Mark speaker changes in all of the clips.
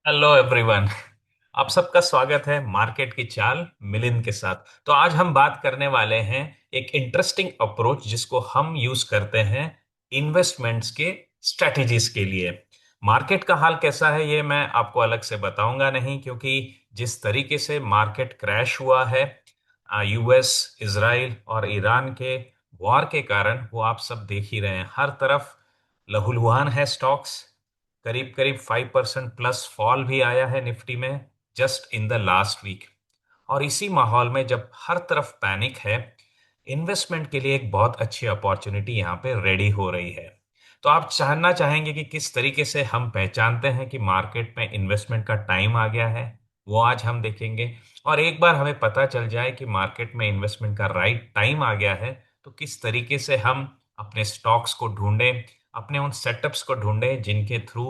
Speaker 1: Hello everyone. आप सबका स्वागत है मार्केट की चाल मिलिंद के साथ। तो आज हम बात करने वाले हैं एक इंटरेस्टिंग अप्रोच जिसको हम यूज करते हैं इन्वेस्टमेंट्स के स्ट्रेटजीज के लिए। मार्केट का हाल कैसा है ये मैं आपको अलग से बताऊंगा नहीं, क्योंकि जिस तरीके से मार्केट क्रैश हुआ है यूएस, इजराइल और ईरान के वॉर के कारण, वो आप सब देख ही रहे हैं। हर तरफ लहूलुहान है स्टॉक्स। करीब करीब 5% प्लस फॉल भी आया है निफ्टी में just in the last week. और इसी माहौल में जब हर तरफ पैनिक है, इन्वेस्टमेंट के लिए एक बहुत अच्छी अपॉर्चुनिटी यहाँ पे रेडी हो रही है। तो आप जानना चाहेंगे कि किस तरीके से हम पहचानते हैं कि मार्केट में इन्वेस्टमेंट का टाइम आ गया है। वो आज हम देखेंगे। और एक बार हमें पता चल जाए कि मार्केट में इन्वेस्टमेंट का राइट टाइम आ गया है, तो किस तरीके से हम अपने स्टॉक्स को ढूंढें, अपने उन सेटअप्स को ढूंढें जिनके थ्रू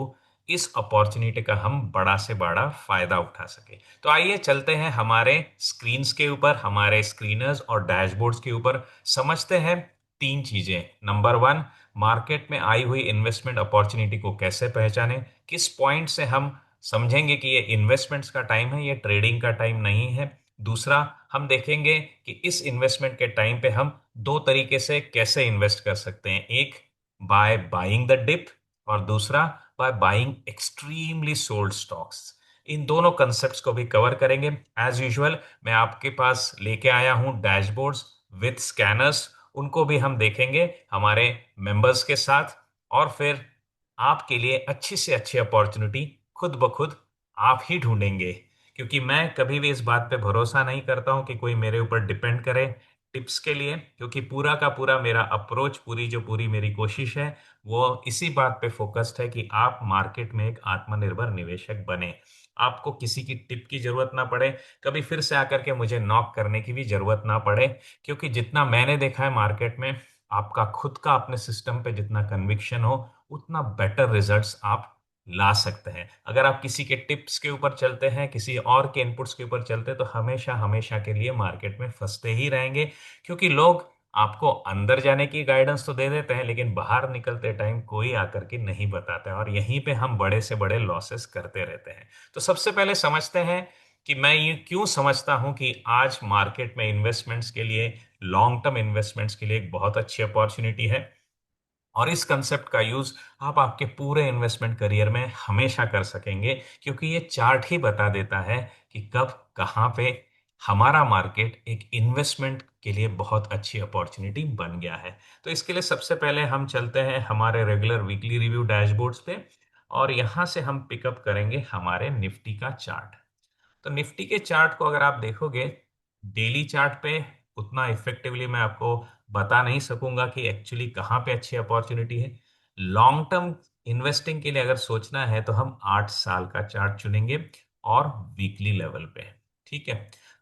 Speaker 1: इस अपॉर्चुनिटी का हम बड़ा से बड़ा फायदा उठा सके। तो आइए चलते हैं हमारे स्क्रीन्स के ऊपर, हमारे स्क्रीनर्स और डैशबोर्ड्स के ऊपर। समझते हैं तीन चीजें। नंबर वन, मार्केट में आई हुई इन्वेस्टमेंट अपॉर्चुनिटी को कैसे पहचाने, किस पॉइंट से हम समझेंगे कि ये इन्वेस्टमेंट्स का टाइम है, ये ट्रेडिंग का टाइम नहीं है। दूसरा, हम देखेंगे कि इस इन्वेस्टमेंट के टाइम पे हम दो तरीके से कैसे इन्वेस्ट कर सकते हैं। एक, बाय बाइंग द डिप, और दूसरा, buy buying extremely sold stocks. इन दोनों कंसेप्ट्स को भी कवर करेंगे। एज यूजुअल मैं आपके पास लेके आया हूं डैशबोर्ड्स विथ स्कैनर्स। उनको भी हम देखेंगे हमारे मेंबर्स के साथ। और फिर आपके लिए अच्छी से अच्छी अपॉर्चुनिटी खुद ब खुद आप ही ढूंढेंगे। क्योंकि मैं कभी भी इस बात पे भरोसा नहीं करता हूं कि कोई मेरे ऊपर डिपेंड करे टिप्स के लिए, क्योंकि पूरा का पूरा मेरा अप्रोच, पूरी मेरी कोशिश है, वो इसी बात पे फोकस्ड है कि आप मार्केट में एक आत्मनिर्भर निवेशक बने। आपको किसी की टिप की जरूरत ना पड़े, कभी फिर से आकर के मुझे नॉक करने की भी जरूरत ना पड़े। क्योंकि जितना मैंने देखा है मार्केट में, आपका खुद का अपने सिस्टम पे जितना कन्विक्शन हो, उतना बेटर रिजल्ट्स आप ला सकते हैं। अगर आप किसी के टिप्स के ऊपर चलते हैं, किसी और के इनपुट्स के ऊपर चलते हैं, तो हमेशा हमेशा के लिए मार्केट में फंसते ही रहेंगे। क्योंकि लोग आपको अंदर जाने की गाइडेंस तो दे देते हैं, लेकिन बाहर निकलते टाइम कोई आकर के नहीं बताता है, और यहीं पे हम बड़े से बड़े लॉसेस करते रहते हैं। तो सबसे पहले समझते हैं कि मैं ये क्यों समझता हूं कि आज मार्केट में इन्वेस्टमेंट्स के लिए, लॉन्ग टर्म इन्वेस्टमेंट्स के लिए एक बहुत अच्छी अपॉर्चुनिटी है। और इस कंसेप्ट का यूज आप आपके पूरे इन्वेस्टमेंट करियर में हमेशा कर सकेंगे, क्योंकि ये चार्ट ही बता देता है कि कब कहाँ पे हमारा मार्केट एक इन्वेस्टमेंट के लिए बहुत अच्छी अपॉर्चुनिटी बन गया है। तो इसके लिए सबसे पहले हम चलते हैं हमारे रेगुलर वीकली रिव्यू डैशबोर्ड्स पे, और यहाँ से हम पिकअप करेंगे हमारे निफ्टी का चार्ट। तो निफ्टी के चार्ट को अगर आप देखोगे डेली चार्ट पे, उतना इफेक्टिवली मैं आपको बता नहीं सकूंगा कि एक्चुअली कहाँ पे अच्छी अपॉर्चुनिटी है। लॉन्ग टर्म इन्वेस्टिंग के लिए अगर सोचना है तो हम 8 साल का चार्ट चुनेंगे, और वीकली लेवल पे। ठीक है।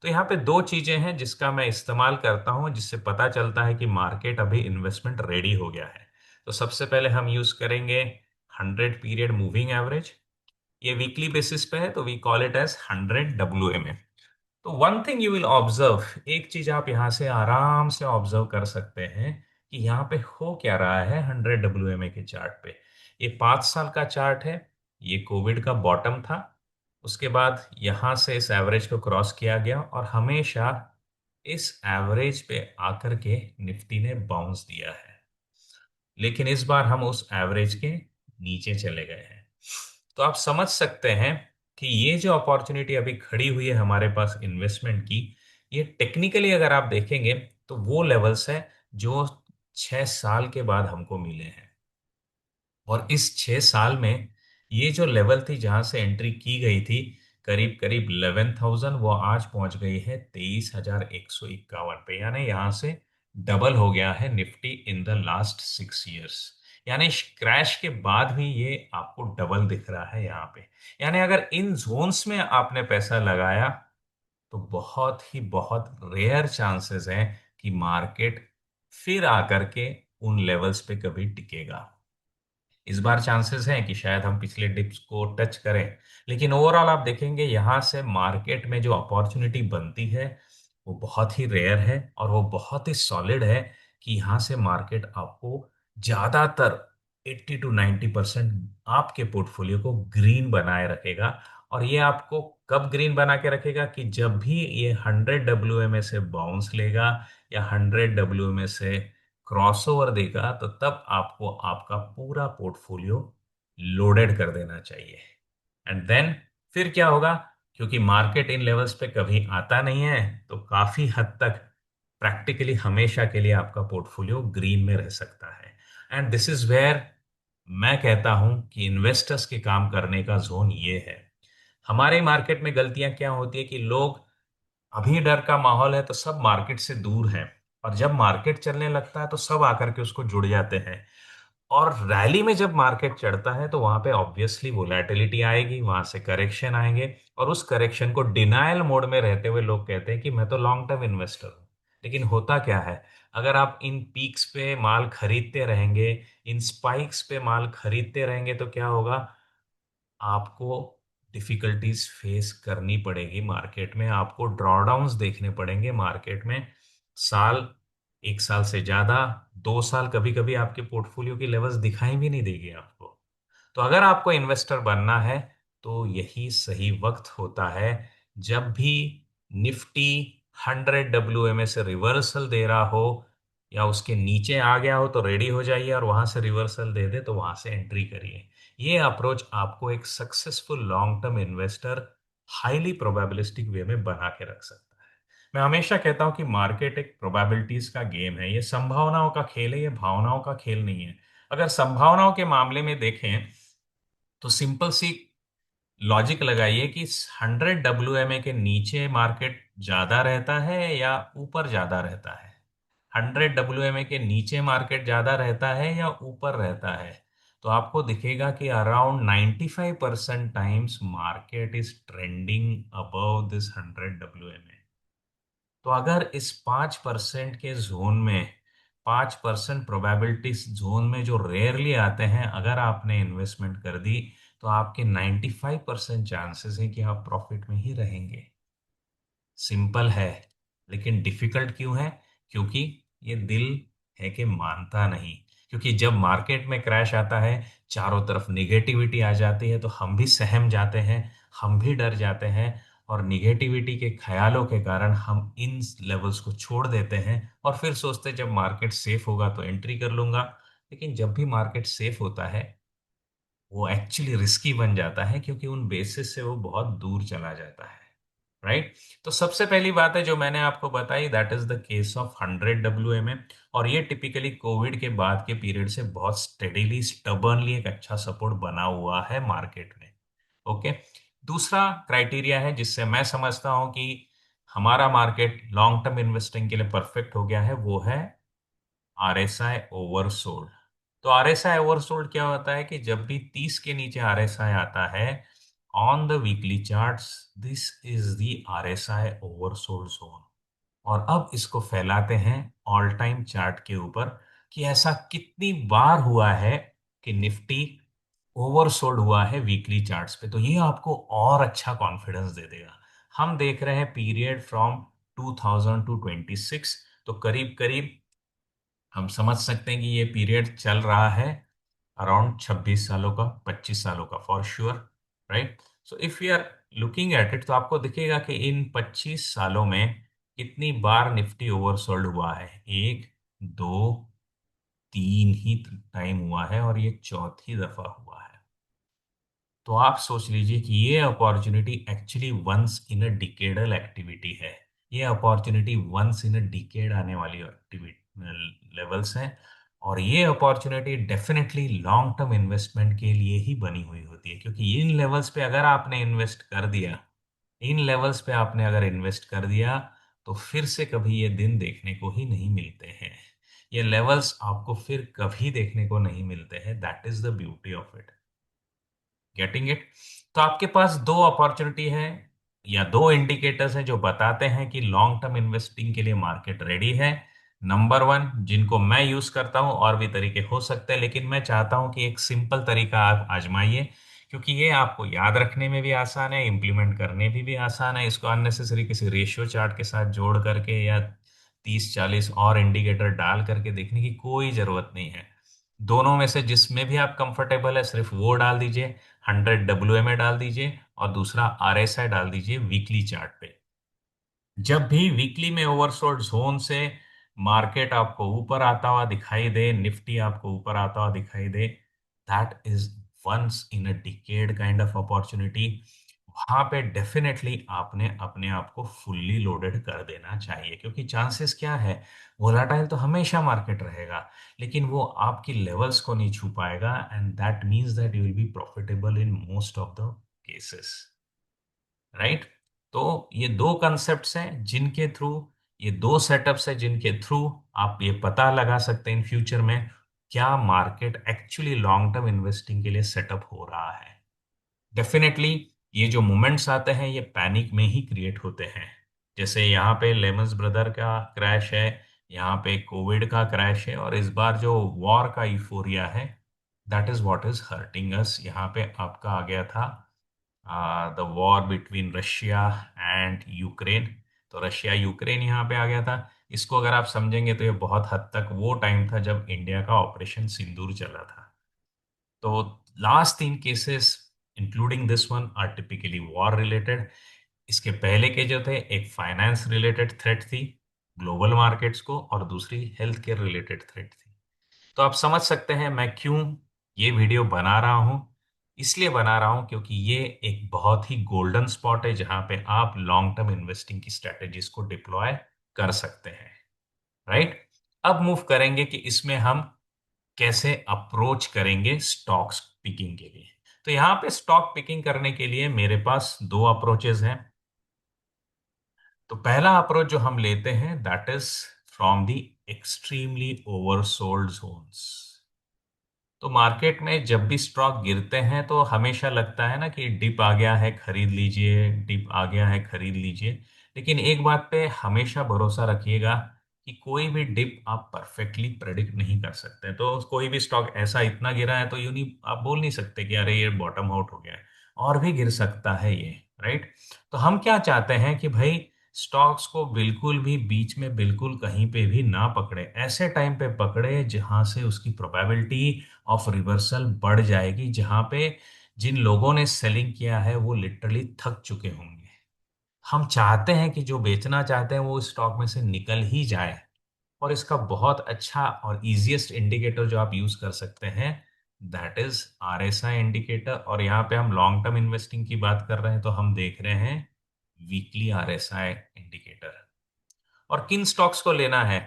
Speaker 1: तो यहाँ पे दो चीजें हैं जिसका मैं इस्तेमाल करता हूँ, जिससे पता चलता है कि मार्केट अभी इन्वेस्टमेंट रेडी हो गया है। तो सबसे पहले हम यूज करेंगे 100 पीरियड मूविंग एवरेज। ये वीकली बेसिस पे है, तो we call it as 100 WMA। तो one thing you will observe, एक चीज आप यहाँ से आराम से ऑब्जर्व कर सकते हैं कि यहाँ पे हो क्या रहा है 100 WMA के चार्ट पे। ये 5 साल का चार्ट है। ये कोविड का बॉटम था। उसके बाद यहाँ से इस एवरेज को क्रॉस किया गया, और हमेशा इस एवरेज पे आकर के निफ्टी ने बाउंस दिया है। लेकिन इस बार हम उस एवरेज के नीचे चले गए हैं। तो आप समझ सकते हैं कि ये जो अपॉर्चुनिटी अभी खड़ी हुई है हमारे पास इन्वेस्टमेंट की, ये टेक्निकली अगर आप देखेंगे तो वो लेवल्स है जो 6 साल के बाद हमको मिले हैं। और इस 6 साल में ये जो लेवल थी जहां से एंट्री की गई थी, करीब करीब 11,000, वो आज पहुंच गई है 23,151 पे। यानी यहां से डबल हो गया है Nifty in the last 6 years. यानी क्रैश के बाद भी ये आपको डबल दिख रहा है यहाँ पे। यानी अगर इन जोन्स में आपने पैसा लगाया, तो बहुत ही बहुत रेयर चांसेस हैं कि मार्केट फिर आकर के उन लेवल्स पे कभी टिकेगा। इस बार चांसेस हैं कि शायद हम पिछले डिप्स को टच करें, लेकिन ओवरऑल आप देखेंगे यहाँ से मार्केट में जो अपॉर्चुनिटी बनती है, वो बहुत ही रेयर है, और वो बहुत ही सॉलिड है कि यहाँ से मार्केट आपको ज्यादातर 80 to 90% आपके पोर्टफोलियो को ग्रीन बनाए रखेगा। और ये आपको कब ग्रीन बना के रखेगा कि जब भी ये 100 WMA से बाउंस लेगा या 100 WMA से क्रॉसओवर देगा, तो तब आपको आपका पूरा पोर्टफोलियो लोडेड कर देना चाहिए। एंड देन फिर क्या होगा, क्योंकि मार्केट इन लेवल्स पे कभी आता नहीं है, तो काफी हद तक प्रैक्टिकली हमेशा के लिए आपका पोर्टफोलियो ग्रीन में रह सकता है। एंड दिस इज वेयर मैं कहता हूं कि इन्वेस्टर्स के काम करने का जोन ये है। हमारे मार्केट में गलतियां क्या होती है कि लोग, अभी डर का माहौल है तो सब मार्केट से दूर हैं, और जब मार्केट चलने लगता है तो सब आकर के उसको जुड़ जाते हैं। और रैली में जब मार्केट चढ़ता है तो वहां पे ऑब्वियसली वोलेटिलिटी आएगी, वहां से करेक्शन आएंगे, और उस करेक्शन को डिनायल मोड में रहते हुए लोग कहते हैं कि मैं तो लॉन्ग टर्म इन्वेस्टर हूं। लेकिन होता क्या है, अगर आप इन पीक्स पे माल खरीदते रहेंगे, इन स्पाइक्स पे माल खरीदते रहेंगे, तो क्या होगा, आपको डिफिकल्टीज फेस करनी पड़ेगी मार्केट में, आपको ड्रॉडाउन्स देखने पड़ेंगे मार्केट में। साल, 1 साल से ज्यादा, 2 साल, कभी कभी आपके पोर्टफोलियो की लेवल्स दिखाई भी नहीं देगी आपको। तो अगर आपको इन्वेस्टर बनना है, तो यही सही वक्त होता है। जब भी निफ्टी 100 WMA से रिवर्सल दे रहा हो या उसके नीचे आ गया हो, तो रेडी हो जाइए, और वहां से रिवर्सल दे दे तो वहां से एंट्री करिए। ये अप्रोच आपको एक successful long term investor highly probabilistic way में बना के रख सकता है। मैं हमेशा कहता हूं कि मार्केट एक प्रोबेबिलिटीज का गेम है, ये संभावनाओं का खेल है, ये भावनाओं का खेल नहीं है। अगर संभावनाओं के मामले में देखें, तो सिंपल सी लॉजिक लगाइए कि 100 WMA के नीचे मार्केट ज्यादा रहता है या ऊपर ज्यादा रहता है। 100 WMA के नीचे मार्केट ज्यादा रहता है या ऊपर रहता है, तो आपको दिखेगा कि around 95% times market is trending above this 100 WMA। तो अगर इस 5% के जोन में, 5% प्रोबेबिलिटी जोन में जो रेयरली आते हैं, अगर आपने इन्वेस्टमेंट कर दी, तो आपके 95% चांसेस हैं कि आप प्रॉफिट में ही रहेंगे। सिंपल है, लेकिन डिफिकल्ट क्यों है? क्योंकि ये दिल है कि मानता नहीं। क्योंकि जब मार्केट में क्रैश आता है, चारों तरफ निगेटिविटी आ जाती है, तो हम भी सहम जाते हैं, हम भी डर जाते हैं, और निगेटिविटी के ख्यालों के कारण हम इन लेवल्स को छोड़ देते हैं, और फिर सोचते हैं जब मार्केट सेफ होगा तो एंट्री कर लूंगा। लेकिन जब भी मार्केट सेफ होता है, वो एक्चुअली रिस्की बन जाता है, क्योंकि उन बेसिस से वो बहुत दूर चला जाता है। राइट? तो सबसे पहली बात है जो मैंने आपको बताई, that is the case of 100 WMA। और ये टिपिकली कोविड के बाद के पीरियड से बहुत स्टेडीली, स्टबर्नली एक अच्छा सपोर्ट बना हुआ है मार्केट में। ओके। दूसरा क्राइटेरिया है जिससे मैं समझता हूं कि हमारा मार्केट लॉन्ग टर्म इन्वेस्टिंग के लिए परफेक्ट हो गया है, वो है RSI ओवरसोल्ड। तो RSI ओवरसोल्ड क्या होता है कि जब भी 30 के नीचे RSI आता है on the weekly charts, this is the RSI oversold zone. और अब इसको फैलाते हैं ऑल टाइम चार्ट के ऊपर, कि ऐसा कितनी बार हुआ है कि निफ्टी ओवरसोल्ड हुआ है वीकली चार्ट्स पे। तो ये आपको और अच्छा कॉन्फिडेंस दे देगा। हम देख रहे हैं पीरियड फ्रॉम 2000 टू 26, तो करीब करीब हम समझ सकते हैं कि ये पीरियड चल रहा है अराउंड 26 सालों का, 25 सालों का, for sure. Right? So if you are looking at it, तो आपको दिखेगा कि इन 25 सालों में कितनी बार निफ्टी ओवरसोल्ड हुआ है। एक, दो, तीन ही टाइम हुआ है, और ये चौथी दफा हुआ है। तो आप सोच लीजिए कि ये opportunity actually once in a decadal activity है। ये opportunity once in a decade आने वाली एक्टिविटी लेवल्स हैं। और ये opportunity definitely long term investment के लिए ही बनी हुई होती है, क्योंकि इन लेवल्स पे अगर आपने इन्वेस्ट कर दिया, इन लेवल्स पे आपने अगर इन्वेस्ट कर दिया, तो फिर से कभी ये दिन देखने को ही नहीं मिलते हैं। ये लेवल्स आपको फिर कभी देखने को नहीं मिलते हैं। That is the beauty of it. Getting it? तो आपके पास दो अपॉर्चुनिटी है या दो इंडिकेटर्स हैं जो बताते हैं कि लॉन्ग टर्म इन्वेस्टिंग के लिए मार्केट रेडी है। नंबर वन, जिनको मैं यूज करता हूं, और भी तरीके हो सकते हैं, लेकिन मैं चाहता हूं कि एक सिंपल तरीका आप आजमाइए, क्योंकि ये आपको याद रखने में भी आसान है, इंप्लीमेंट करने में भी आसान है। इसको अननेसेसरी किसी रेशियो चार्ट के साथ जोड़ करके या 30-40 और इंडिकेटर डाल करके देखने की कोई जरूरत नहीं है। दोनों में से जिसमें भी आप कंफर्टेबल है, सिर्फ वो डाल दीजिए। 100 WMA डाल दीजिए और दूसरा RSI डाल दीजिए वीकली चार्ट पे। जब भी वीकली में ओवरसोल्ड जोन से मार्केट आपको ऊपर आता हुआ दिखाई दे, निफ्टी आपको ऊपर आता हुआ दिखाई दे, that is once in a decade kind of opportunity. वहां पे डेफिनेटली आपने अपने आप को फुल्ली लोडेड कर देना चाहिए, क्योंकि चांसेस क्या है, वोलाटाइल तो हमेशा मार्केट रहेगा, लेकिन वो आपकी लेवल्स को नहीं छू पाएगा, and that means that you will be profitable in most of the cases, right. तो ये दो कंसेप्ट्स हैं जिनके थ्रू, ये दो सेटअप्स हैं जिनके थ्रू आप ये पता लगा सकते हैं इन फ्यूचर में क्या market actually long term investing के लिए सेटअप हो रहा है। डेफिनेटली ये जो मोमेंट्स आते हैं ये पैनिक में ही क्रिएट होते हैं। जैसे यहाँ पे लेमन्स ब्रदर का क्रैश है, यहाँ पे कोविड का क्रैश है, और इस बार जो वॉर का यूफोरिया है, that is what is hurting us. यहाँ पे आपका आ गया था the war between Russia and Ukraine. तो रशिया यूक्रेन यहाँ पे आ गया था। इसको अगर आप समझेंगे तो ये बहुत हद तक वो टाइम था जब इंडिया का ऑपरेशन सिंदूर चला था। तो लास्ट तीन cases including this one are typically war related. इसके पहले के जो थे, एक फाइनेंस रिलेटेड थ्रेट थी ग्लोबल मार्केट्स को, और दूसरी हेल्थ केयर रिलेटेड थ्रेट थी। तो आप समझ सकते हैं मैं क्यों ये वीडियो बना रहा हूं। इसलिए बना रहा हूं क्योंकि ये एक बहुत ही गोल्डन स्पॉट है जहां पे आप लॉन्ग टर्म इन्वेस्टिंग की स्ट्रेटेजीज को डिप्लॉय कर सकते हैं, राइट। अब मूव करेंगे कि इसमें हम कैसे अप्रोच करेंगे स्टॉक्स पिकिंग के लिए। तो यहाँ पे स्टॉक पिकिंग करने के लिए मेरे पास दो अप्रोचेज हैं। तो पहला अप्रोच जो हम लेते हैं that is from the extremely oversold zones. तो मार्केट में जब भी स्टॉक गिरते हैं तो हमेशा लगता है ना कि डिप आ गया है खरीद लीजिए, डिप आ गया है खरीद लीजिए। लेकिन एक बात पे हमेशा भरोसा रखिएगा कि कोई भी डिप आप परफेक्टली प्रेडिक्ट नहीं कर सकते। तो कोई भी स्टॉक ऐसा इतना गिरा है तो यूं नहीं, आप बोल नहीं सकते कि अरे ये बॉटम आउट हो गया है, और भी गिर सकता है ये, राइट। तो हम क्या चाहते हैं कि भाई स्टॉक्स को बिल्कुल भी बीच में बिल्कुल कहीं पे भी ना पकड़े, ऐसे टाइम पे पकड़े जहां से उसकी प्रोबेबिलिटी ऑफ रिवर्सल बढ़ जाएगी, जहां पे जिन लोगों ने सेलिंग किया है वो लिटरली थक चुके होंगे। हम चाहते हैं कि जो बेचना चाहते हैं वो स्टॉक में से निकल ही जाए। और इसका बहुत अच्छा और इजीएस्ट इंडिकेटर जो आप यूज कर सकते हैं दैट इज RSI इंडिकेटर। और यहाँ पे हम लॉन्ग टर्म इन्वेस्टिंग की बात कर रहे हैं तो हम देख रहे हैं वीकली RSI इंडिकेटर। और किन स्टॉक्स को लेना है,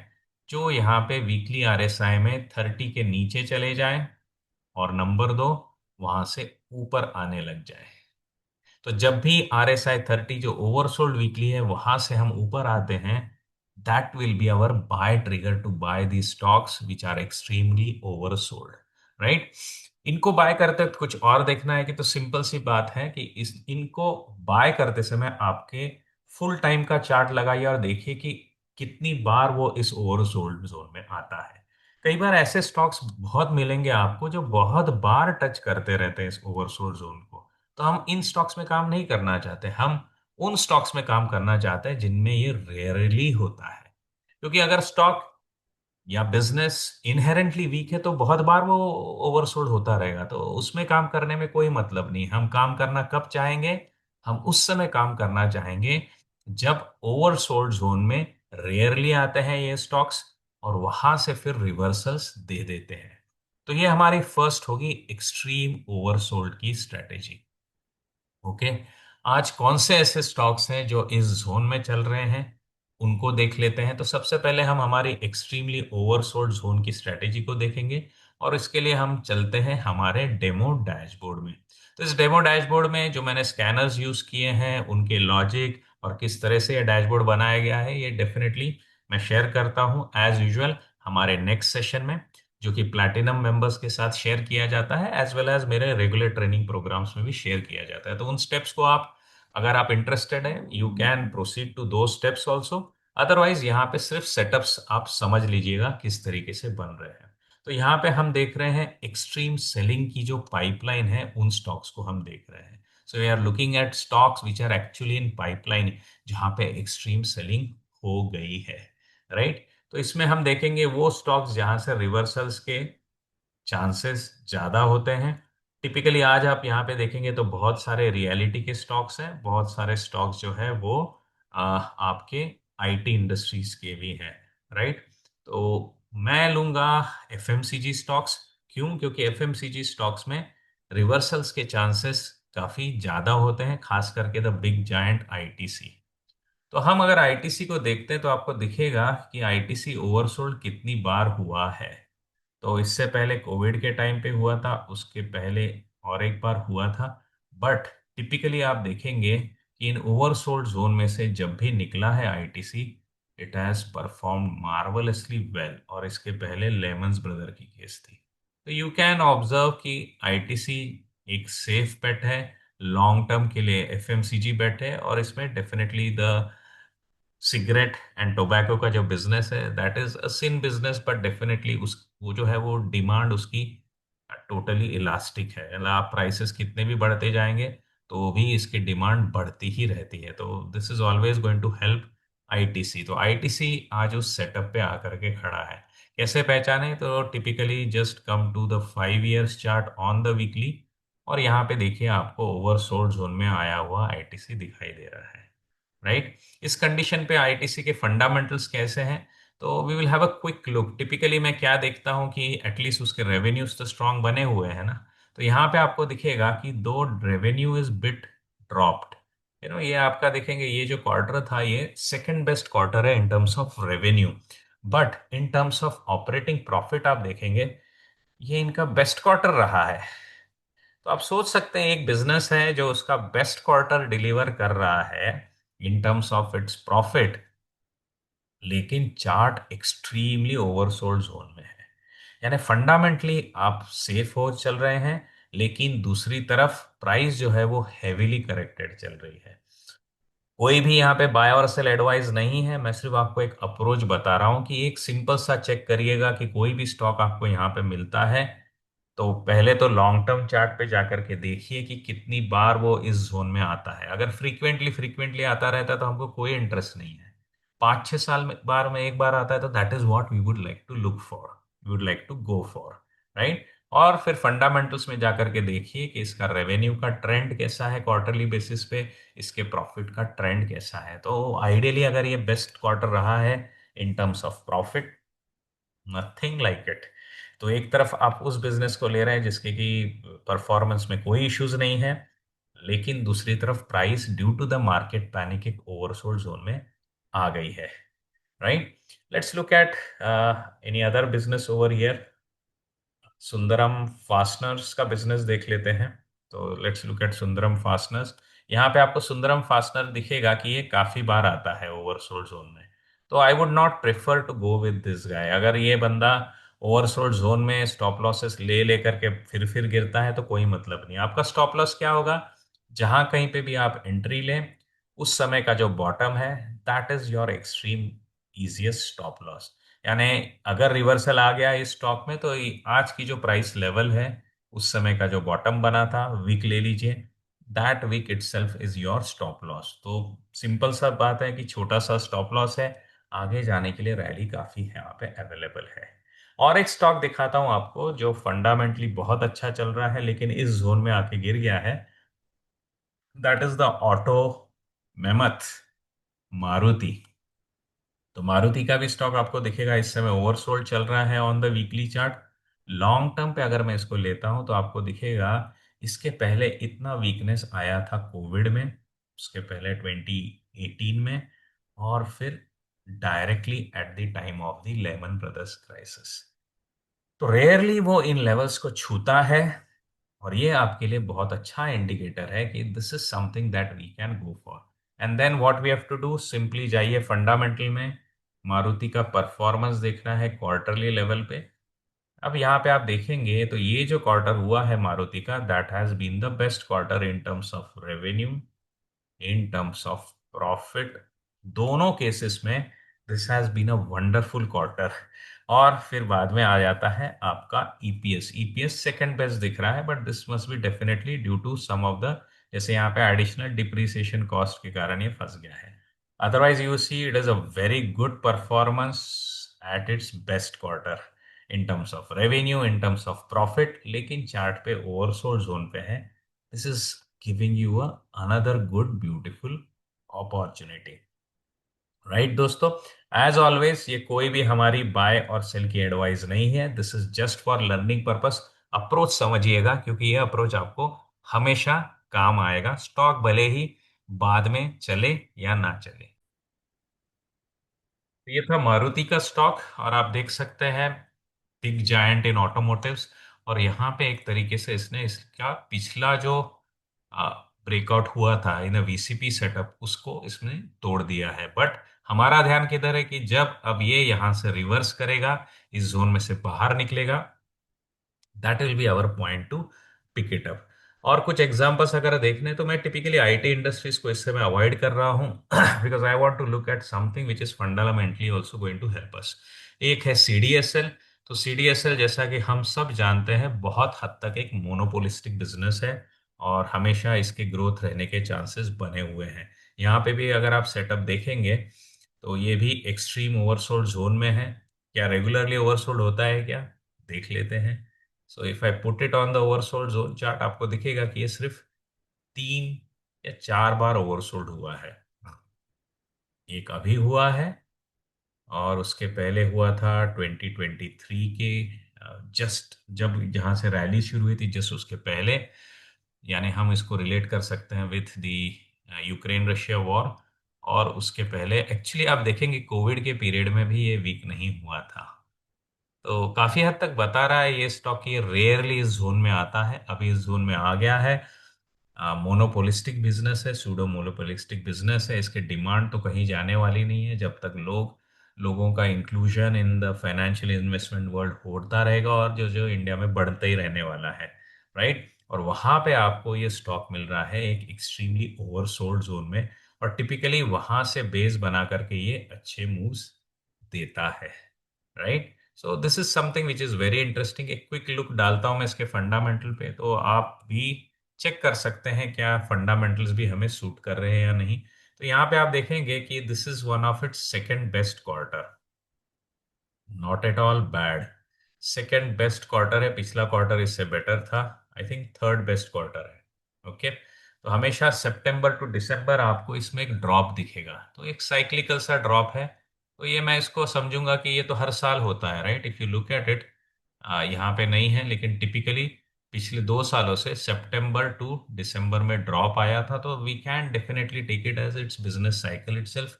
Speaker 1: जो यहाँ पे वीकली RSI में 30 के नीचे चले जाए, और नंबर दो, वहां से ऊपर आने लग जाए। तो जब भी RSI 30 जो ओवरसोल्ड वीकली है वहां से हम ऊपर आते हैं, that will be our buy trigger to buy the stocks which are extremely oversold, right. इनको बाय करते वक्त कुछ और देखना है कि, तो सिंपल सी बात है कि इस इनको बाय करते समय आपके फुल टाइम का चार्ट लगाइए और देखिए कि कितनी बार वो इस ओवरसोल्ड जोन में आता है। कई बार ऐसे स्टॉक्स बहुत मिलेंगे आपको जो बहुत बार टच करते रहते हैं इस ओवरसोल्ड जोन को। तो हम इन स्टॉक्स में काम नहीं करना चाहते, हम उन स्टॉक्स में काम करना चाहते हैं जिनमें ये रेयरली होता है। क्योंकि अगर स्टॉक या बिजनेस इनहेरेंटली वीक है तो बहुत बार वो ओवरसोल्ड होता रहेगा, तो उसमें काम करने में कोई मतलब नहीं। हम काम करना कब चाहेंगे, हम उस समय काम करना चाहेंगे जब ओवरसोल्ड जोन में रेयरली आते हैं ये स्टॉक्स, और वहां से फिर रिवर्सल्स दे देते हैं। तो ये हमारी फर्स्ट होगी एक्सट्रीम ओवरसोल्ड की स्ट्रेटेजी। ओके। आज कौन से ऐसे स्टॉक्स हैं जो इस जोन में चल रहे हैं, उनको देख लेते हैं। तो सबसे पहले हम हमारी एक्सट्रीमली ओवरसोल्ड जोन की स्ट्रेटेजी को देखेंगे, और इसके लिए हम चलते हैं हमारे डेमो डैशबोर्ड में। तो इस डेमो डैशबोर्ड में जो मैंने स्कैनर्स यूज किए हैं, उनके लॉजिक और किस तरह से ये डैशबोर्ड बनाया गया है, ये डेफिनेटली मैं शेयर करता हूँ एज यूजुअल हमारे नेक्स्ट सेशन में, जो कि प्लैटिनम मेंबर्स के साथ शेयर किया जाता है, एज वेल एज मेरे रेगुलर ट्रेनिंग प्रोग्राम्स में भी शेयर किया जाता है। तो उन स्टेप्स को आप, अगर आप इंटरेस्टेड हैं, यू कैन प्रोसीड टू दो स्टेप्स ऑल्सो। अदरवाइज यहाँ पे सिर्फ सेटअप्स आप समझ लीजिएगा किस तरीके से बन रहे हैं। तो यहाँ पे हम देख रहे हैं एक्सट्रीम सेलिंग की जो पाइपलाइन है, उन स्टॉक्स को हम देख रहे हैं। So we are looking at stocks which are actually in pipeline, जहाँ पे एक्सट्रीम सेलिंग हो गई है, राइट। तो इसमें हम देखेंगे वो स्टॉक्स जहां से रिवर्सल्स के चांसेस ज्यादा होते हैं। टिपिकली आज आप यहाँ पे देखेंगे तो बहुत सारे रियलिटी के स्टॉक्स हैं, बहुत सारे स्टॉक्स जो है वो आपके आईटी इंडस्ट्रीज के भी हैं, राइट। तो मैं लूंगा एफएमसीजी स्टॉक्स। क्यों? क्योंकि एफएमसीजी स्टॉक्स में रिवर्सल्स के चांसेस काफी ज्यादा होते हैं, खास करके द बिग जायंट आईटीसी। तो हम अगर आईटीसी को देखते हैं तो आपको दिखेगा कि आईटीसी ओवरसोल्ड कितनी बार हुआ है। तो इससे पहले कोविड के टाइम पे हुआ था, उसके पहले और एक बार हुआ था। बट टिपिकली आप देखेंगे कि इन ओवरसोल्ड जोन में से जब भी निकला है ITC, it has perform marvellously well. और इसके पहले लेमन्स ब्रदर की केस थी। तो यू कैन ऑब्जर्व कि आईटीसी एक सेफ बेट है, लॉन्ग टर्म के लिए एफएमसीजी बेट है। और इसमें definitely the cigarette and tobacco का जो बिजनेस है that is a sin business, but definitely उस वो जो है वो डिमांड उसकी टोटली इलास्टिक है। मतलब आप प्राइसेस कितने भी बढ़ते जाएंगे तो भी इसकी डिमांड बढ़ती ही रहती है। तो this is always going to help ITC. तो आईटीसी आज उस सेटअप पे आकर के खड़ा है। कैसे पहचाने? तो typically just come to the 5 years chart on the weekly, और यहाँ पे देखिए आपको ओवरसोल्ड जोन में आया हुआ आईटीसी दिखाई दे रहा है, राइट। इस कंडीशन पे आईटीसी के फंडामेंटल्स कैसे हैं? तो we will have a quick look. Typically मैं क्या देखता हूँ कि एटलीस्ट उसके रेवेन्यूज तो स्ट्रांग बने हुए हैं ना। तो यहाँ पे आपको दिखेगा कि दो रेवेन्यू इज बिट ड्रॉप्ड, ये आपका देखेंगे ये जो क्वार्टर था ये सेकंड बेस्ट क्वार्टर है इन terms of revenue. But in terms of operating profit आप देखेंगे ये इनका बेस्ट क्वार्टर रहा है। तो आप सोच सकते हैं एक बिजनेस है जो उसका बेस्ट क्वार्टर डिलीवर कर रहा है इन टर्म्स ऑफ इट्स प्रॉफिट, लेकिन चार्ट एक्सट्रीमली ओवरसोल्ड जोन में है। यानी फंडामेंटली आप सेफ हो चल रहे हैं, लेकिन दूसरी तरफ प्राइस जो है वो हेवीली करेक्टेड चल रही है। कोई भी यहाँ पे बाय और सेल एडवाइस नहीं है, मैं सिर्फ आपको एक अप्रोच बता रहा हूँ कि एक सिंपल सा चेक करिएगा कि कोई भी स्टॉक आपको यहाँ पे मिलता है तो पहले तो लॉन्ग टर्म चार्ट पे जाकर के देखिए कि कितनी बार वो इस जोन में आता है। अगर फ्रीक्वेंटली फ्रीक्वेंटली आता रहता है तो हमको कोई इंटरेस्ट नहीं है। 5-6 साल में बार में एक बार आता है तो that is what we would like to look for, we would like to go for, right. और फिर फंडामेंटल्स में जाकर के देखिए कि इसका रेवेन्यू का ट्रेंड कैसा है क्वार्टरली बेसिस पे, इसके प्रॉफिट का ट्रेंड कैसा है। तो आइडियली अगर ये बेस्ट क्वार्टर रहा है इन terms of profit, nothing like it. तो एक तरफ आप उस बिजनेस को ले रहे हैं जिसके कि परफॉर्मेंस में कोई इश्यूज नहीं है, लेकिन दूसरी तरफ price due to the market panic एक ओवरसोल्ड जोन में आ गई है, right. Let's look at any other business over here. Sundaram Fasteners का बिजनेस देख लेते हैं। तो let's look at Sundaram Fasteners. यहाँ पे आपको सुंदरम फास्टनर दिखेगा कि ये काफी बार आता है ओवरसोल्ड जोन में। तो I would not prefer to go with this guy. अगर ये बंदा ओवरसोल्ड जोन में स्टॉप लॉसेस ले लेकर के फिर गिरता है तो कोई मतलब नहीं। आपका स्टॉप लॉस क्या होगा? जहां कहीं पे भी आप एंट्री लें उस समय का जो बॉटम है that is your extreme easiest stop loss. यानी अगर रिवर्सल आ गया इस स्टॉक में तो आज की जो प्राइस लेवल है उस समय का जो बॉटम बना था वीक ले लीजिए, that week itself is your stop loss. तो सिंपल सा बात है कि छोटा सा स्टॉप लॉस है, आगे जाने के लिए रैली काफी है यहाँ पे अवेलेबल है। और एक स्टॉक दिखाता हूँ आपको जो फंडामेंटली बहुत अच्छा चल रहा है लेकिन इस जोन में आके गिर गया है, that is the auto mammoth, Maruti. तो मारुति का भी स्टॉक आपको दिखेगा इस समय ओवरसोल्ड चल रहा है on the weekly chart. Long term पे अगर मैं इसको लेता हूं तो आपको दिखेगा इसके पहले इतना वीकनेस आया था कोविड में, उसके पहले 2018 में, और फिर directly at the time of the Lehman Brothers crisis. तो रेयरली वो इन लेवल्स को छूता है, और ये आपके लिए बहुत अच्छा इंडिकेटर है कि this is something that we can go for. And then what we have to do, simply जाइए फंडामेंटल में, मारुति का परफॉर्मेंस देखना है क्वार्टरली लेवल पे। अब यहाँ पे आप देखेंगे तो ये जो क्वार्टर हुआ है मारुति का that has been the best quarter in terms of revenue, in terms of profit. दोनों केसेस में this has been a wonderful quarter. और फिर बाद में आ जाता है आपका ईपीएस। ईपीएस सेकंड बेस्ट दिख रहा है, but this must be definitely due to some of the, जैसे यहाँ पे एडिशनल डिप्रिसिएशन कॉस्ट के कारण ये फंस गया है। Otherwise you see it is a very good performance at its best quarter. In terms of revenue, in terms of profit, लेकिन चार्ट पे ओवरसोल्ड जोन पे है। This is giving you another good beautiful opportunity, right दोस्तों। As always ये कोई भी हमारी bye और सेल की एडवाइस नहीं है, this is just for learning purpose. Approach समझिएगा, क्योंकि ये अप्रोच आपको हमेशा काम आएगा, स्टॉक भले ही बाद में चले या ना चले। तो ये था मारुति का स्टॉक, और आप देख सकते हैं बिग जायंट इन ऑटोमोटिव्स। और यहाँ पे एक तरीके से इसने इसका पिछला जो ब्रेकआउट हुआ था इन वीसीपी सेटअप, उसको इसने तोड़ दिया है। बट हमारा ध्यान किधर है कि जब अब ये यहाँ से रिवर्स करेगा, इस जोन में से बाहर निकलेगा, that will be our point to pick it up. और कुछ एग्जांपल्स अगर देखने, तो मैं टिपिकली आईटी इंडस्ट्रीज को इससे मैं अवॉइड कर रहा हूँ because I want to look at something which is fundamentally also going to help us. एक है सीडीएसएल। तो सीडीएसएल, जैसा कि हम सब जानते हैं, बहुत हद तक एक मोनोपोलिस्टिक बिजनेस है, और हमेशा इसके ग्रोथ रहने के चांसेस बने हुए हैं। यहाँ पे भी अगर आप सेटअप देखेंगे, तो ये भी एक्सट्रीम ओवरसोल्ड जोन में है। क्या रेगुलरली ओवरसोल्ड होता है क्या, देख लेते हैं। So if I put it on the oversold zone chart, आपको दिखेगा कि ये सिर्फ 3 या 4 बार ओवरसोल्ड हुआ है। एक अभी हुआ है, और उसके पहले हुआ था 2023 के जस्ट जब जहां से रैली शुरू हुई थी, जस्ट उसके पहले। यानी हम इसको रिलेट कर सकते हैं with the Ukraine Russia war. और उसके पहले एक्चुअली आप देखेंगे कोविड के पीरियड में भी ये वीक नहीं हुआ था। तो काफी हद तक बता रहा है ये स्टॉक, ये रेयरली इस जोन में आता है, अभी इस जोन में आ गया है। मोनोपोलिस्टिक बिजनेस है, सूडो मोनोपोलिस्टिक बिजनेस है, इसके डिमांड तो कहीं जाने वाली नहीं है जब तक लोगों का inclusion in the financial investment world होता रहेगा, और जो जो इंडिया में बढ़ते ही रहने वाला है, राइट। और वहां पे आपको ये स्टॉक मिल रहा है एक एक्सट्रीमली ओवरसोल्ड जोन में, और टिपिकली वहां से बेस बना करके ये अच्छे मूव्स देता है, right. So this is something which is very interesting. एक क्विक लुक डालता हूं मैं इसके फंडामेंटल पे, तो आप भी चेक कर सकते हैं क्या फंडामेंटल्स भी हमें सूट कर रहे हैं या नहीं। तो यहाँ पे आप देखेंगे कि this is one of its second best quarter, not at all bad. Second best quarter है, पिछला क्वार्टर इससे बेटर था, I think third best quarter है, ओके। तो हमेशा सितंबर टू दिसंबर आपको इसमें एक ड्रॉप दिखेगा, तो एक साइक्लिकल सा ड्रॉप है। तो ये मैं इसको समझूंगा कि ये तो हर साल होता है, right. If you look at it, यहाँ पे नहीं है, लेकिन टिपिकली पिछले 2 सालों से सितंबर टू दिसंबर में ड्रॉप आया था, तो we can definitely take it as its business cycle itself,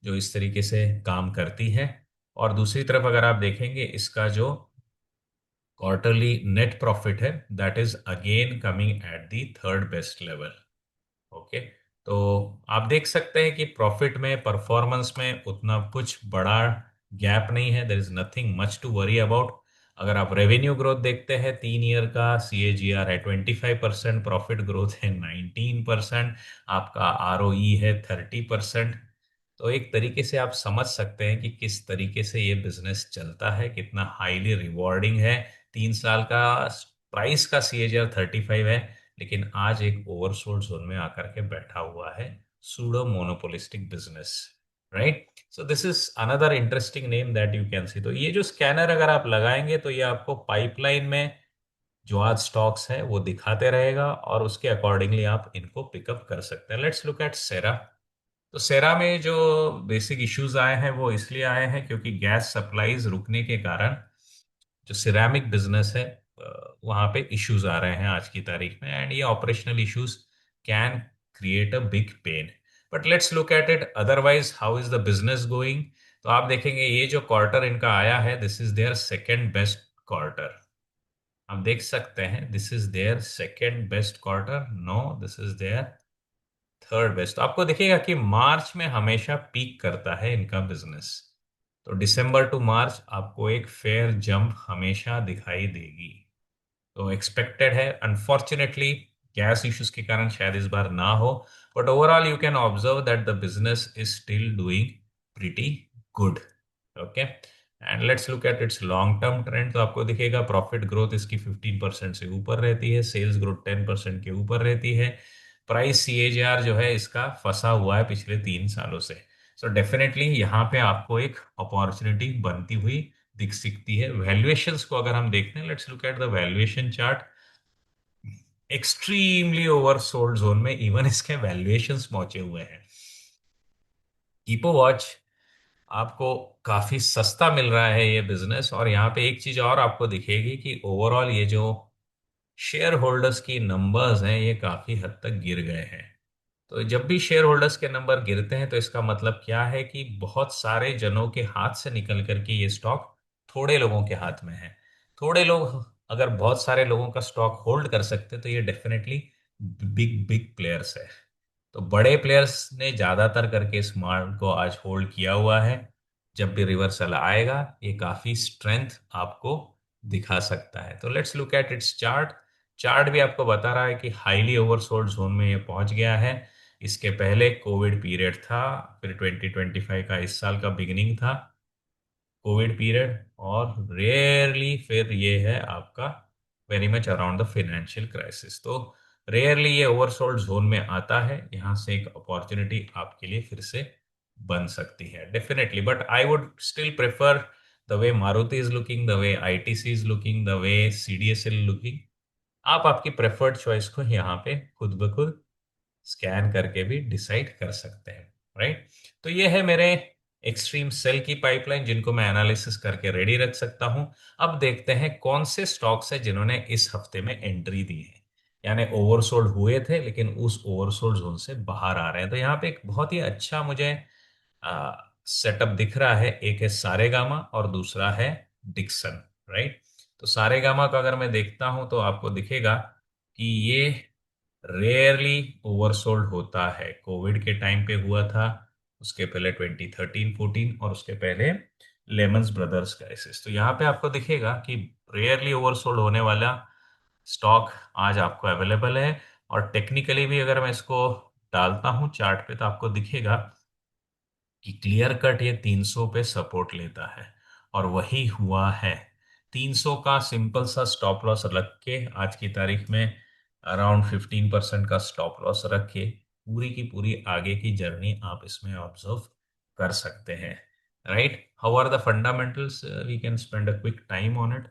Speaker 1: जो इस तरीके से काम करती है। और दूसरी तरफ अगर आप देखेंगे, इसका जो क्वार्टरली नेट प्रॉफिट है, that is again coming at the third best level, okay. तो आप देख सकते हैं कि प्रॉफिट में, परफॉर्मेंस में उतना कुछ बड़ा गैप नहीं है, there is nothing much to worry about. अगर आप रेवेन्यू ग्रोथ देखते हैं, 3 ईयर का CAGR है 25%, प्रॉफिट ग्रोथ है 19%, आपका ROE है 30%। तो एक तरीके से आप समझ सकते हैं कि किस तरीके से ये बिजनेस चलता है, कितना हाईली रिवॉर्डिंग है। 3 साल का प्राइस का CAGR 35 है, लेकिन आज एक ओवरसोल्ड जोन में आकर के बैठा हुआ है, pseudo monopolistic business, right. So this is another interesting name that you can see. तो ये जो स्कैनर अगर आप लगाएंगे, तो ये आपको पाइपलाइन में जो आज स्टॉक्स हैं वो दिखाते रहेगा, और उसके अकॉर्डिंगली आप इनको पिकअप कर सकते हैं। लेट्स लुक एट सेरा। तो सेरा में जो बेसिक इश्यूज आए हैं वो इसलिए आए हैं क्योंकि गैस सप्लाईज रुकने के कारण जो सिरेमिक बिजनेस है, वहाँ पे इश्यूज आ रहे हैं आज की तारीख में, एंड ये operational issues can create a big pain. But let's look at it otherwise, how is the business going. तो आप देखेंगे ये जो क्वार्टर इनका आया है, this is their second best quarter. आप देख सकते हैं this is their second best quarter, no this is their third best. आपको देखिएगा कि मार्च में हमेशा पीक करता है इनका बिजनेस, तो दिसंबर टू मार्च आपको एक फेयर जंप हमेशा दिखाई देगी। तो एक्सपेक्टेड है, अनफॉर्चुनेटली गैस इश्यूज के कारण शायद इस बार ना हो, but overall you can observe that the business is still doing pretty good, okay. And let's look at its long term trend. तो आपको दिखेगा प्रॉफिट ग्रोथ इसकी 15% से ऊपर रहती है, सेल्स ग्रोथ 10% के ऊपर रहती है, प्राइस CAGR जो है इसका फंसा हुआ है पिछले 3 सालों से। सो डेफिनेटली यहाँ पे आपको एक अपॉर्चुनिटी बनती हुई दिख सकती है। वैल्यूएशंस को अगर हम देखते हैं, let's look at the valuation chart. Extremely oversold zone में इवन इसके वैल्यूएशंस पहुंचे हुए हैं। कीपो वॉच, आपको काफी सस्ता मिल रहा है ये बिजनेस। और यहाँ पे एक चीज और आपको दिखेगी कि ओवरऑल ये जो शेयर होल्डर्स की नंबर्स हैं ये काफी हद तक गिर गए हैं। तो जब भी शेयर होल्डर्स के नंबर गिरते हैं तो इसका मतलब क्या है कि बहुत सारे जनों के हाथ से निकल करके ये स्टॉक थोड़े लोगों के हाथ में है। थोड़े लोग अगर बहुत सारे लोगों का स्टॉक होल्ड कर सकते तो ये डेफिनेटली बिग बिग प्लेयर्स है। तो बड़े प्लेयर्स ने ज्यादातर करके इस मार्ट को आज होल्ड किया हुआ है। जब भी रिवर्सल आएगा ये काफी स्ट्रेंथ आपको दिखा सकता है। तो let's look at its chart. Chart भी आपको बता रहा है कि हाईली ओवरसोल्ड जोन में ये पहुंच गया है। इसके पहले कोविड पीरियड था, फिर 2025 का इस साल का बिगिनिंग था कोविड पीरियड, और रेयरली फिर ये है आपका very much around the financial crisis. तो रेयरली ये ओवरसोल्ड जोन में आता है। यहाँ से एक अपॉर्चुनिटी आपके लिए फिर से बन सकती है definitely, but I would still prefer the way Maruti is looking, the way ITC is looking, the way CDSL looking. आप आपकी प्रेफर्ड चॉइस को यहाँ पे खुद ब खुद स्कैन करके भी डिसाइड कर सकते हैं, राइट। तो ये है मेरे एक्सट्रीम सेल की पाइपलाइन जिनको मैं एनालिसिस करके रेडी रख सकता हूं। अब देखते हैं कौन से स्टॉक्स है जिन्होंने इस हफ्ते में एंट्री दी है, यानी ओवरसोल्ड हुए थे लेकिन उस ओवरसोल्ड जोन से बाहर आ रहे हैं। तो यहाँ पे एक बहुत ही अच्छा मुझे सेटअप दिख रहा है। एक है सारेगामा और दूसरा है डिक्सन, राइट। तो सारेगामा का अगर मैं देखता हूं तो आपको दिखेगा कि ये रेयरली ओवरसोल्ड होता है। कोविड के टाइम पे हुआ था, उसके पहले 2013-14, और उसके पहले लेमन्स ब्रदर्स क्राइसिस। तो यहाँ पे आपको दिखेगा कि रेयरली ओवरसोल्ड होने वाला स्टॉक आज आपको अवेलेबल है। और टेक्निकली भी अगर मैं इसको डालता हूँ चार्ट पे तो आपको दिखेगा कि क्लियर कट ये 300 पे सपोर्ट लेता है, और वही हुआ है। 300 का सिंपल सा स्टॉप लॉस रख के आज की तारीख में अराउंड 15% का स्टॉप लॉस रख के पूरी की पूरी आगे की जर्नी आप इसमें ऑब्जर्व कर सकते हैं, right. How are the fundamentals, we can spend a quick time on it.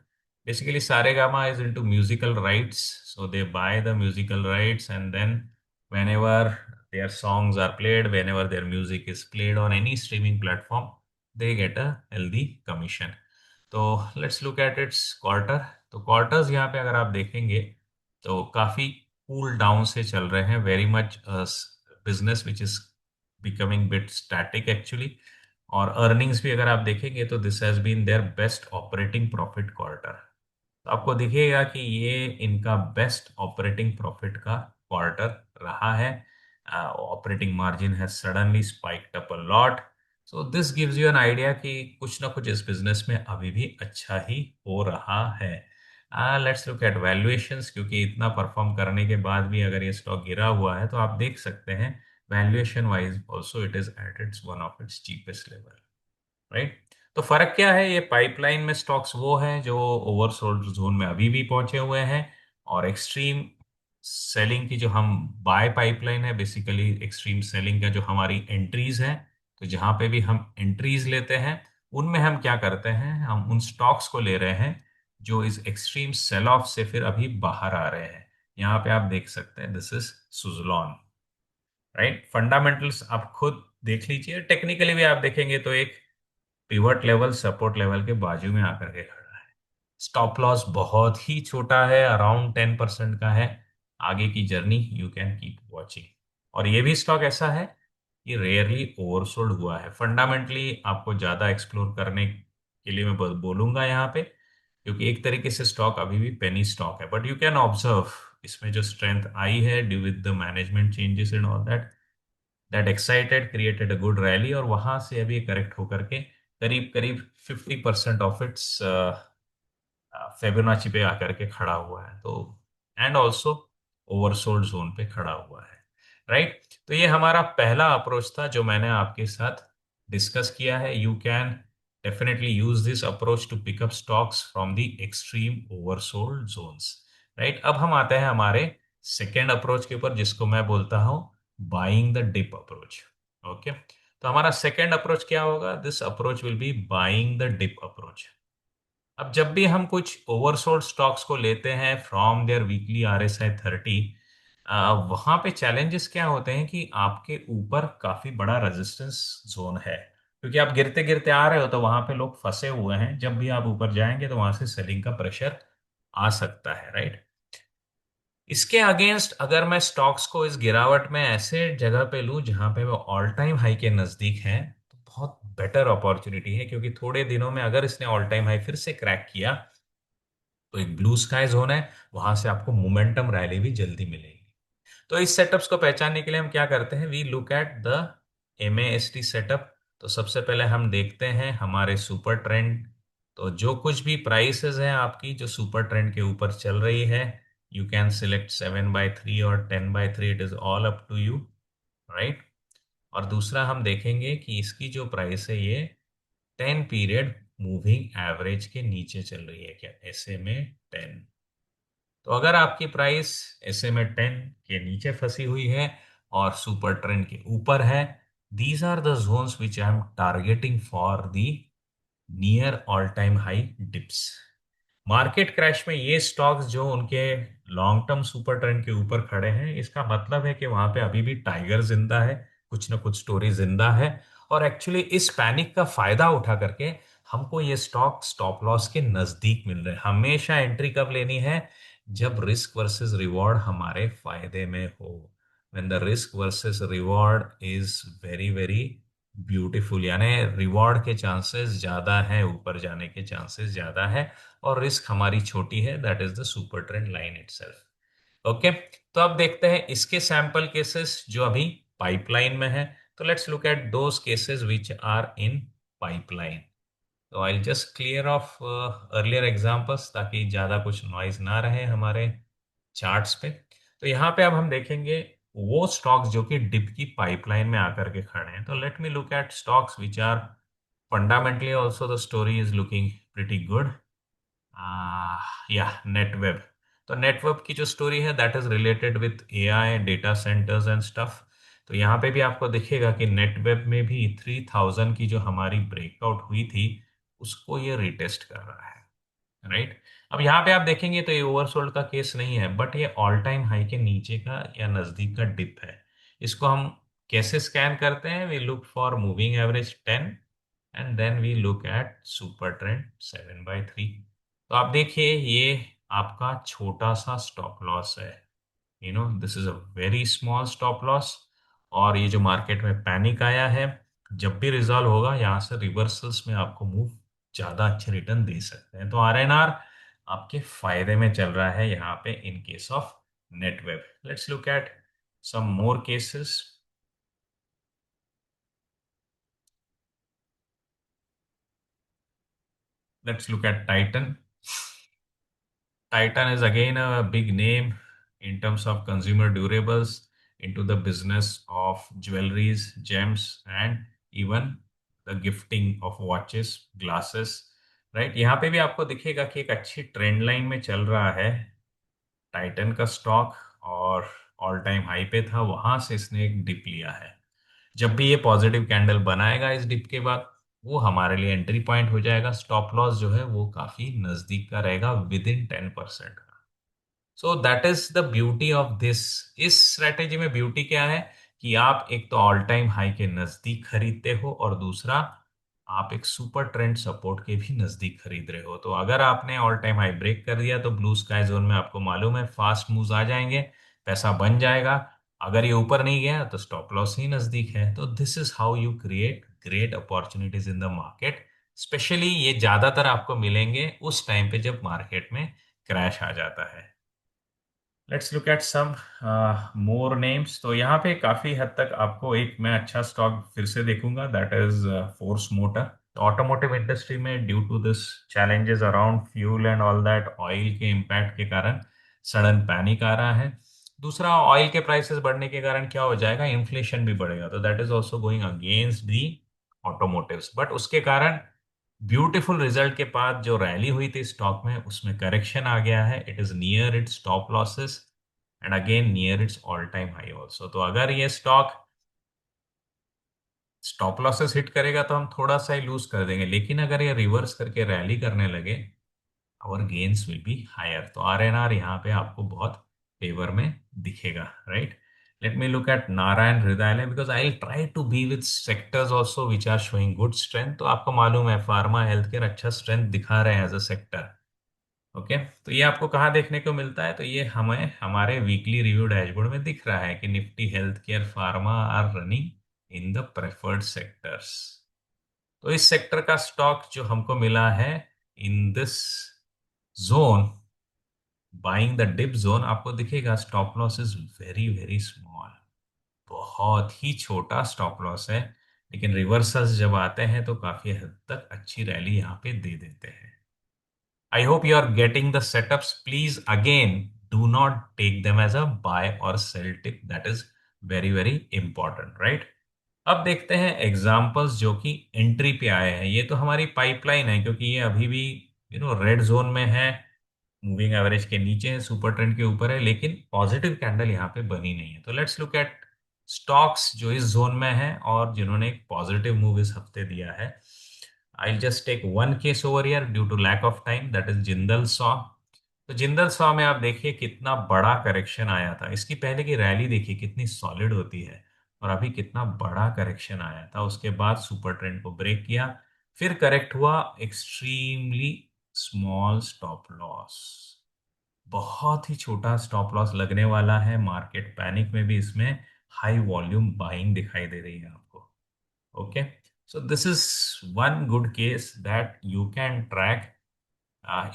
Speaker 1: Basically Saregama is into musical rights, so they buy the musical rights, and then whenever their songs are played, whenever their music is played on any streaming platform, they get a healthy commission. तो let's look at its quarter. तो quarters यहाँ पे अगर आप देखेंगे तो काफी cool down से चल रहे हैं। Very much business which is becoming bit static actually. और अर्निंग्स भी अगर आप देखेंगे तो this has been their best operating profit quarter. तो आपको दिखेगा कि ये इनका बेस्ट ऑपरेटिंग प्रॉफिट का क्वार्टर रहा है। ऑपरेटिंग मार्जिन है suddenly spiked up a lot. So this gives you an idea कि कुछ ना कुछ इस बिजनेस में अभी भी अच्छा ही हो रहा है। लेट्स लुक एट वैल्यूएशंस, क्योंकि इतना परफॉर्म करने के बाद भी अगर ये स्टॉक गिरा हुआ है तो आप देख सकते हैं valuation wise also it is at its one of its cheapest level, right. तो फर्क क्या है, ये पाइपलाइन में स्टॉक्स वो हैं जो ओवरसोल्ड जोन में अभी भी पहुंचे हुए हैं, और एक्सट्रीम सेलिंग की जो हम बाय पाइपलाइन है, बेसिकली एक्सट्रीम सेलिंग का जो हमारी एंट्रीज हैं। तो जहां पे भी हम एंट्रीज लेते हैं उनमें हम क्या करते हैं, हम उन स्टॉक्स को ले रहे हैं जो इस एक्सट्रीम सेल ऑफ से फिर अभी बाहर आ रहे हैं। यहाँ पे आप देख सकते हैं this is Suzlon, right. Fundamentals आप खुद देख लीजिए, टेक्निकली भी आप देखेंगे तो एक पिवट लेवल सपोर्ट लेवल के बाजू में आकर के खड़ा है। स्टॉप लॉस बहुत ही छोटा है, अराउंड 10% का है। आगे की journey you can keep watching. और ये भी स्टॉक ऐसा है कि रेयरली ओवरसोल्ड हुआ है। फंडामेंटली आपको ज्यादा एक्सप्लोर करने के लिए मैं बोलूंगा यहाँ पे, क्योंकि एक तरीके से स्टॉक अभी भी पेनी स्टॉक है, बट यू कैन ऑब्जर्व इसमें जो स्ट्रेंथ आई है due with the management changes and all that, that excited created a good rally, और वहां से अभी करेक्ट होकर के करीब करीब 50% ऑफ इट्स फेबोनाची पे आकर के खड़ा हुआ है। तो एंड ऑल्सो ओवरसोल्ड जोन पे खड़ा हुआ है, राइट। तो ये हमारा पहला अप्रोच था जो मैंने आपके साथ डिस्कस किया है। You can definitely use this approach to pick up stocks from the extreme oversold zones, right. अब हम आते हैं हमारे सेकेंड अप्रोच के ऊपर जिसको मैं बोलता हूं buying the dip approach. Okay, तो हमारा सेकेंड अप्रोच क्या होगा, this approach will be buying the dip approach. अब जब भी हम कुछ ओवरसोल्ड स्टॉक्स को लेते हैं फ्रॉम देयर वीकली RSI 30, वहां पे चैलेंजेस क्या होते हैं कि आपके ऊपर काफी बड़ा रेजिस्टेंस जोन है, क्योंकि आप गिरते गिरते आ रहे हो तो वहां पे लोग फंसे हुए हैं। जब भी आप ऊपर जाएंगे तो वहां से सेलिंग का प्रेशर आ सकता है, राइट। इसके अगेंस्ट अगर मैं स्टॉक्स को इस गिरावट में ऐसे जगह पे लूं जहां पे वो ऑल टाइम हाई के नजदीक हैं, तो बहुत बेटर अपॉर्चुनिटी है, क्योंकि थोड़े दिनों में अगर इसने ऑल टाइम हाई फिर से क्रैक किया तो एक ब्लू स्काई जोन है, वहां से आपको मोमेंटम रैली भी जल्दी मिलेगी। तो इस सेटअप्स को पहचानने के लिए हम क्या करते हैं, we look at the MAST setup. तो सबसे पहले हम देखते हैं हमारे सुपर ट्रेंड। तो जो कुछ भी प्राइसेस हैं आपकी जो सुपर ट्रेंड के ऊपर चल रही है, यू कैन सिलेक्ट 7/3 और 10/3, it is all up to you, right. और दूसरा हम देखेंगे कि इसकी जो प्राइस है ये 10 पीरियड मूविंग एवरेज के नीचे चल रही है क्या, SMA 10। तो अगर आपकी प्राइस SMA 10 के नीचे फंसी हुई है और सुपर ट्रेंड के ऊपर है, these are the zones which I am targeting for the near all time high dips. Market crash में ये स्टॉक्स जो उनके लॉन्ग टर्म सुपर ट्रेंड के ऊपर खड़े हैं, इसका मतलब है कि वहां पे अभी भी टाइगर जिंदा है, कुछ ना कुछ स्टोरी जिंदा है। और एक्चुअली इस पैनिक का फायदा उठा करके हमको ये स्टॉक स्टॉप लॉस के नजदीक मिल रहे हैं। हमेशा एंट्री कब लेनी है, जब रिस्क वर्सेस रिवॉर्ड हमारे फायदे में हो, when the risk versus reward is very very beautiful, यानी रिवॉर्ड के चांसेस ज्यादा है, ऊपर जाने के चांसेस ज्यादा है, और रिस्क हमारी छोटी है, that is the super trend line itself. Okay, तो अब देखते हैं इसके सैंपल केसेस जो अभी पाइपलाइन में है। तो let's look at those cases which are in pipeline. तो I just clear off earlier examples ताकि ज्यादा कुछ नॉइज ना रहे हमारे चार्ट्स पे। तो यहाँ पे अब हम देखेंगे वो स्टॉक्स जो कि डिप की पाइपलाइन में आकर के खड़े हैं। तो let me look at stocks which are fundamentally also the story is looking pretty good. या नेटवेब। तो नेटवेब की जो स्टोरी है that is related with AI data centres and stuff. तो यहाँ पे भी आपको दिखेगा कि नेटवेब में भी 3000 की जो हमारी ब्रेकआउट हुई थी उसको ये रिटेस्ट कर रहा है, राइट। अब यहाँ पे आप देखेंगे तो ये ओवरसोल्ड का केस नहीं है, बट ये ऑल टाइम हाई के नीचे का या नजदीक का डिप है। इसको हम कैसे स्कैन करते हैं, we look for moving average 10 and then we look at super trend 7/3। तो आप देखिए ये आपका छोटा सा स्टॉप लॉस है, this is a very small stop loss. और ये जो मार्केट में पैनिक आया है, जब भी रिजॉल्व होगा यहाँ से रिवर्सल्स में आपको मूव ज्यादा अच्छे रिटर्न दे सकते हैं। तो RNR आपके फायदे में चल रहा है यहाँ पे in case of Netweb. Let's look at some more cases. Let's look at Titan. Titan is again a big name in terms of consumer durables into the business of jewelries, gems, and even the gifting of watches, glasses. Right, यहाँ पे भी आपको दिखेगा कि एक अच्छी trend line में चल रहा है टाइटन का स्टॉक, और ऑल टाइम हाई पे था, वहां से इसने एक डिप लिया है। जब भी ये पॉजिटिव कैंडल बनाएगा इस डिप के बाद, वो हमारे लिए एंट्री पॉइंट हो जाएगा। स्टॉप लॉस जो है वो काफी नजदीक का रहेगा, विद इन 10% का। So that is the beauty of this. इस स्ट्रेटेजी में ब्यूटी क्या है कि आप एक तो ऑल टाइम हाई के नजदीक खरीदते हो, और दूसरा आप एक सुपर ट्रेंड सपोर्ट के भी नजदीक खरीद रहे हो। तो अगर आपने ऑल टाइम हाई ब्रेक कर दिया तो ब्लू स्काई जोन में आपको मालूम है फास्ट मूव्स आ जाएंगे, पैसा बन जाएगा। अगर ये ऊपर नहीं गया तो स्टॉप लॉस ही नजदीक है। तो this is how you create great opportunities in the market. Specially ये ज्यादातर आपको मिलेंगे उस टाइम पे जब मार्केट में क्रैश आ जाता है। Let's look at some more names. तो यहाँ पे काफी हद तक आपको एक मैं अच्छा स्टॉक फिर से देखूंगा, that is Force Motor. Automotive industry में due to this challenges around fuel and all that, oil के इम्पैक्ट के कारण सडन पैनिक आ रहा है। दूसरा, ऑयल के प्राइसेस बढ़ने के कारण क्या हो जाएगा, इन्फ्लेशन भी बढ़ेगा, तो that is also going against the automotives. But उसके कारण ब्यूटीफुल रिजल्ट के बाद जो रैली हुई थी स्टॉक में, उसमें करेक्शन आ गया है, it is near it's stop losses and again near it's all time high also. तो अगर ये स्टॉक स्टॉप लॉसेस हिट करेगा तो हम थोड़ा सा ही लूज कर देंगे, लेकिन अगर ये रिवर्स करके रैली करने लगे our gains will be higher. तो RNR यहाँ पे आपको बहुत फेवर में दिखेगा, right. Let me look at Narayana Hrudayalaya because I try to be with sectors also which are showing good strength. तो आपको मालूम है फार्मा हेल्थ केयर अच्छा स्ट्रेंथ दिखा रहे हैं एज अ सेक्टर। ओके, तो ये आपको कहाँ देखने को मिलता है? तो ये हमें हमारे वीकली रिव्यू डैशबोर्ड में दिख रहा है कि Nifty health care pharma are running in the preferred sectors. तो इस सेक्टर का स्टॉक जो हमको मिला है in this zone, buying the dip zone, आपको दिखेगा stop loss is very very small, बहुत ही छोटा स्टॉप लॉस है। लेकिन रिवर्सल्स जब आते हैं तो काफी हद तक अच्छी रैली यहाँ पे दे देते हैं। I hope you are getting the setups. Please, again, do not take them as a buy or sell tip. That is very, very important, right? अब देखते हैं एग्जाम्पल्स जो कि एंट्री पे आए हैं। ये तो हमारी पाइपलाइन है क्योंकि ये अभी भी रेड जोन में है, मूविंग एवरेज के नीचे है, सुपर ट्रेंड के ऊपर है, लेकिन पॉजिटिव कैंडल यहाँ पे बनी नहीं है। तो लेट्स लुक एट स्टॉक्स जो इस जोन में है और जिन्होंने एक पॉजिटिव मूव इस हफ्ते दिया है। I'll just take one case over here due to lack of time, that is Jindal saw. तो जिंदल सॉ में आप देखिए कितना बड़ा करेक्शन आया था। इसकी पहले की रैली देखिए कितनी सॉलिड होती है, और अभी कितना बड़ा करेक्शन आया था। उसके बाद सुपर ट्रेंड को ब्रेक किया, फिर करेक्ट हुआ, एक्सट्रीमली स्मॉल स्टॉप लॉस, बहुत ही छोटा स्टॉप लॉस लगने वाला है। मार्केट पैनिक में भी इसमें हाई वॉल्यूम बाइंग दिखाई दे रही है आपको। Okay, so this is one good case that you can track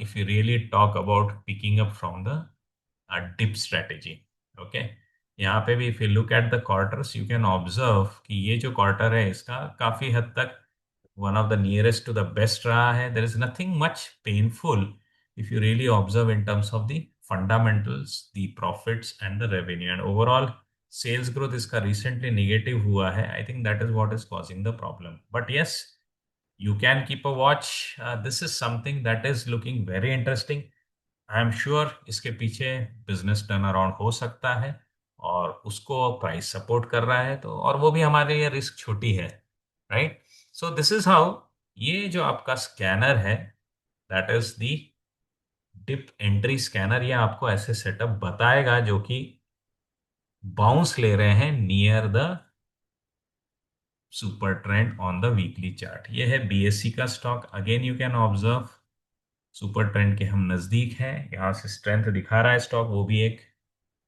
Speaker 1: if you really talk about picking up from the dip strategy. Okay, यहाँ पे भी if you look at the quarters, you can observe कि ये जो quarter है इसका काफी हद तक one of the nearest to the best रहा है। There is nothing much painful if you really observe in terms of the fundamentals, the profits and the revenue, and overall sales growth इसका recently negative हुआ है। I think that is what is causing the problem. But yes, you can keep a watch. This is something that is looking very interesting. I am sure इसके पीछे business turn around हो सकता है और उसको price support कर रहा है, तो और वो भी हमारे लिए रिस्क छोटी है, right. So this is how ये जो आपका स्कैनर है, that is the dip entry scanner, ये आपको ऐसे सेटअप बताएगा जो कि बाउंस ले रहे हैं near the super trend on the weekly chart. ये है BSE का stock. Again you can observe super trend के हम नजदीक हैं, यहाँ से स्ट्रेंथ दिखा रहा है स्टॉक, वो भी एक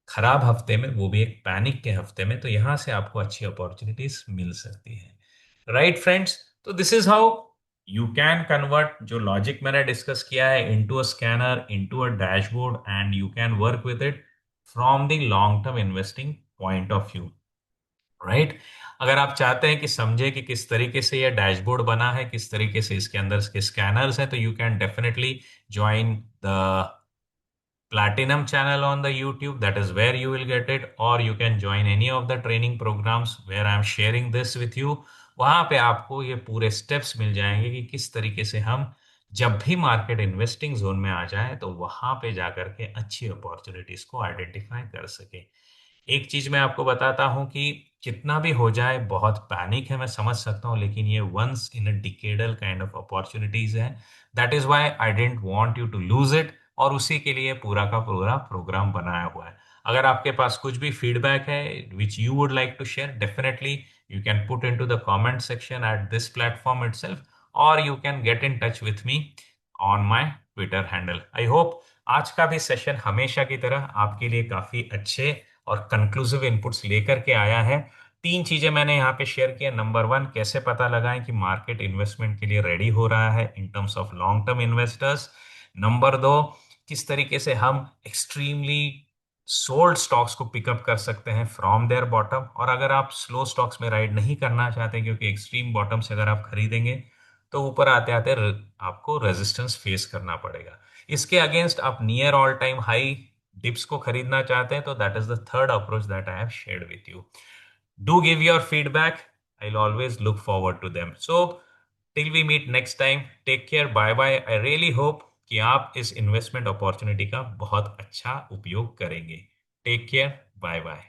Speaker 1: खराब हफ्ते में, वो भी एक पैनिक के हफ्ते में। तो यहां से आपको अच्छी अपॉर्चुनिटीज मिल सकती है, राइट फ्रेंड्स। तो this is how you can convert जो लॉजिक मैंने डिस्कस किया है into a scanner, into a dashboard, and you can work with it from the long term investing point of view, right. अगर आप चाहते हैं कि समझे कि किस तरीके से यह डैशबोर्ड बना है, किस तरीके से इसके अंदर के स्कैनर्स हैं, तो you can definitely join the platinum channel on the YouTube. That is where you will get it, or you can join any of the training programs where I am sharing this with you. वहां पे आपको ये पूरे steps मिल जाएंगे कि किस तरीके से हम जब भी मार्केट इन्वेस्टिंग जोन में आ जाए तो वहां पे जाकर के अच्छी अपॉर्चुनिटीज को आइडेंटिफाई कर सके। एक चीज मैं आपको बताता हूं कि कितना भी हो जाए, बहुत पैनिक है मैं समझ सकता हूं, लेकिन ये once in a decadal kind of opportunities है। That is why I don't want you to lose it, और उसी के लिए पूरा का पूरा प्रोग्राम बनाया हुआ है। अगर आपके पास कुछ भी फीडबैक है which you would like to share, definitely you can put in to the comment section at this platform itself, और you can get in touch with me on my Twitter handle. I hope आज का भी session हमेशा की तरह आपके लिए काफी अच्छे और कंक्लूसिव इनपुट्स लेकर के आया है। तीन चीजें मैंने यहाँ पे शेयर किया। नंबर वन, कैसे पता लगाएं कि मार्केट इन्वेस्टमेंट के लिए रेडी हो रहा है इन terms of long term investors. Number दो, किस तरीके से हम एक्सट्रीमली सोल्ड स्टॉक्स को पिकअप कर सकते हैं फ्रॉम देयर बॉटम, और अगर आप स्लो स्टॉक्स में राइड नहीं करना चाहते क्योंकि एक्सट्रीम बॉटम से अगर आप खरीदेंगे तो ऊपर आते आते आपको रेजिस्टेंस फेस करना पड़ेगा। इसके अगेंस्ट आप near all time high dips को खरीदना चाहते हैं तो that is the third approach that I have shared with you. Do give your feedback, I will always look forward to them. So till we meet next time, take care, bye bye. I really hope कि आप इस investment opportunity का बहुत अच्छा उपयोग करेंगे। Take care, bye bye.